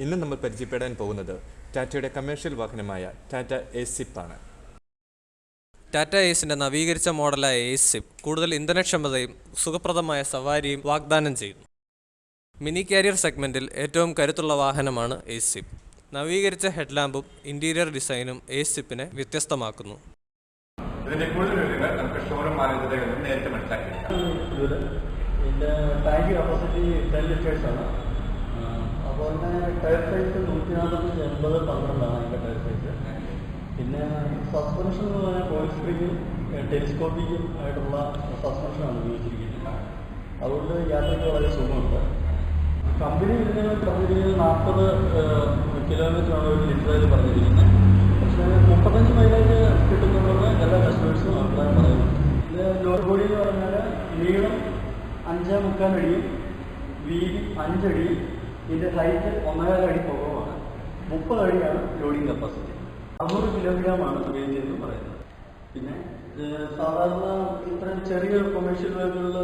ഇന്ന് നമ്മൾ പരിചയപ്പെടാൻ പോകുന്നത് ടാറ്റയുടെ കമേഴ്ഷ്യൽ വാഹനമായ ടാറ്റ എസിപ്പ് ആണ്. ടാറ്റ എസിൻ്റെ നവീകരിച്ച മോഡലായ എസിപ്പ് കൂടുതൽ ഇന്ധനക്ഷമതയും സുഖപ്രദമായ സവാരിയും വാഗ്ദാനം ചെയ്യുന്നു. മിനി കാരിയർ സെഗ്മെൻറ്റിൽ ഏറ്റവും കരുത്തുള്ള വാഹനമാണ് എസിപ്പ്. നവീകരിച്ച ഹെഡ്ലാമ്പും ഇൻറ്റീരിയർ ഡിസൈനും എസിപ്പിനെ വ്യത്യസ്തമാക്കുന്നു. ഇതിന്റെ കൂടുതൽ വിവരങ്ങൾ നമുക്ക് ഷോറൂം മാനേജറെ നേരിട്ട് മനസ്സിലാക്കിയെടുക്കാം. ഇതിന്റെ ടാങ്ക് കപ്പാസിറ്റി 10 ലിറ്റേഴ്സ് ആണ്. അതുപോലെ തന്നെ ടയർ സൈസ് 140/80/12 ആണ് അതിന്റെ ടയർ സൈസ്. പിന്നെ സസ്പെൻഷൻ എന്ന് പറഞ്ഞാൽ കോയിൽ സ്പ്രിങ്ങും ടെലിസ്കോപ്പിക്കും ആയിട്ടുള്ള സസ്പെൻഷനാണ് ഉപയോഗിച്ചിരിക്കുന്നത്. അതുകൊണ്ട് യാത്രയ്ക്ക് വളരെ സുഖമുണ്ട്. കമ്പനി ഇതിന് പറഞ്ഞിരിക്കുന്നത് 40 കിലോമീറ്ററാണ് ഒരു ലിറ്ററിൽ പറഞ്ഞിരിക്കുന്നത്. പക്ഷേ 35 മൈലേജ് കിട്ടുന്നുണ്ടെന്ന് എല്ലാ കസ്റ്റമേഴ്സും അഭിപ്രായം പറയുന്നു. ഇത് ലോഡ് ബോഡി എന്ന് പറഞ്ഞാൽ നീളം 5.25 അടിയും വീതി 5 അടിയും ഇതിൻ്റെ ഹൈറ്റ് 1.25 അടി കുറവാണ്. 30 അടിയാണ് ലോഡിംഗ് കപ്പാസിറ്റി. 600 കിലോഗ്രാമാണ് റേഞ്ച് എന്ന് പറയുന്നത്. പിന്നെ സാധാരണ ഇത്രയും ചെറിയ കൊമേഴ്ഷ്യൽ വെഹിക്കിളിൽ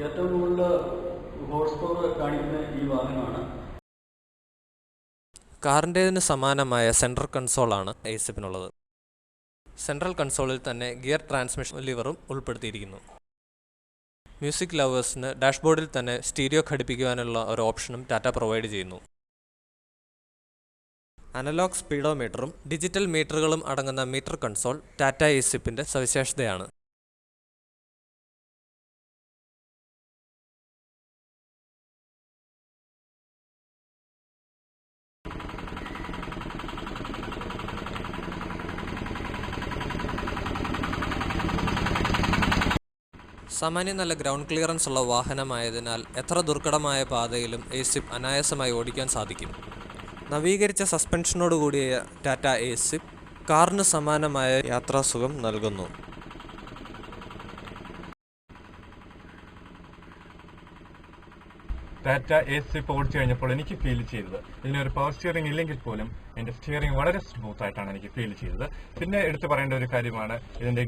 ഏറ്റവും കൂടുതൽ ഹോഴ്സ് പവർ കാണിക്കുന്ന ഈ വാഹനമാണ്. കാറിൻ്റേതിന് സമാനമായ സെൻട്രൽ കൺസോളാണ് എസിപ്പിനുള്ളത്. സെൻട്രൽ കൺസോളിൽ തന്നെ ഗിയർ ട്രാൻസ്മിഷൻ ലിവറും ഉൾപ്പെടുത്തിയിരിക്കുന്നു. മ്യൂസിക് ലവേഴ്സിന് ഡാഷ്ബോർഡിൽ തന്നെ സ്റ്റീരിയോ ഘടിപ്പിക്കുവാനുള്ള ഒരു ഓപ്ഷനും ടാറ്റ പ്രൊവൈഡ് ചെയ്യുന്നു. അനലോഗ് സ്പീഡോമീറ്ററും ഡിജിറ്റൽ മീറ്ററുകളും അടങ്ങുന്ന മീറ്റർ കൺസോൾ ടാറ്റ എസിപ്പിൻ്റെ സവിശേഷതയാണ്. സാമാന്യം നല്ല ഗ്രൗണ്ട് ക്ലിയറൻസ് ഉള്ള വാഹനമായതിനാൽ എത്ര ദുർഘടമായ പാതയിലും എസിപ്പ് അനായാസമായി ഓടിക്കാൻ സാധിക്കും. നവീകരിച്ച സസ്പെൻഷനോടുകൂടിയ ടാറ്റ എസിപ്പ് കാറിന് സമാനമായ യാത്രാസുഖം നൽകുന്നു. ടാറ്റ എസിപ്പ് ഓടിച്ചു കഴിഞ്ഞപ്പോൾ എനിക്ക് ഫീൽ ചെയ്തത് ഇതിനൊരു പവർ സ്റ്റിയറിംഗ് ഇല്ലെങ്കിൽ പോലും എൻ്റെ സ്റ്റിയറിംഗ് വളരെ സ്മൂത്ത് ആയിട്ടാണ് എനിക്ക് ഫീൽ ചെയ്തത്. പിന്നെ എടുത്തു പറയേണ്ട ഒരു കാര്യമാണ് ഇതിന്റെ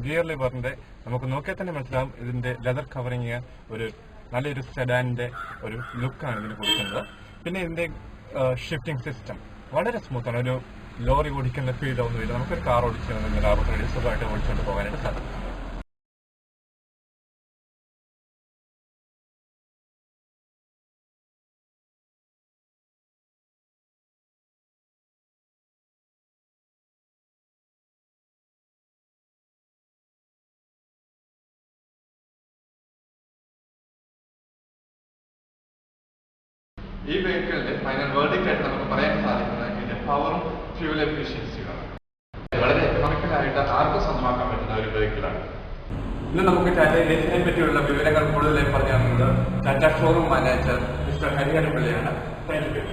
ഗിയർ ലിവറിന്റെ നമുക്ക് നോക്കിയാൽ തന്നെ മനസ്സിലാവും ഇതിന്റെ ലെതർ കവറിങ് ഒരു നല്ലൊരു സെഡാനിന്റെ ഒരു ലുക്കാണ് ഇതിന് കൊടുക്കുന്നത്. പിന്നെ ഇതിന്റെ ഷിഫ്റ്റിംഗ് സിസ്റ്റം വളരെ സ്മൂത്താണ്. ഒരു ലോറി ഓടിക്കുന്ന ഫീൽ ഒന്നുമില്ല. നമുക്കൊരു കാർ ഓടിച്ചു സുഖമായിട്ട് ഓടിച്ചുകൊണ്ട് പോകാനായിട്ട് സാധിക്കും. ഈ വെഹിക്കിളിന്റെ ഫൈനൽ വേർഡിക്റ്റ് ആയിട്ട് നമുക്ക് പറയാൻ സാധിക്കുന്നത് ഇതിന്റെ പവറും ഫ്യൂൽ എഫിഷ്യൻസിയുമാണ്. വളരെ എക്കണോമിക്കലായിട്ട് ആർക്കും സ്വന്തമാക്കാൻ പറ്റുന്ന ഒരു വെഹിക്കിളാണ്. ഇന്ന് നമുക്ക് ടാറ്റ എസിനെ പറ്റിയുള്ള വിവരങ്ങൾ കൂടുതലായി പറഞ്ഞു തന്നത് Tata showroom manager mister Hariharan പിള്ളയാണ്. Thank U.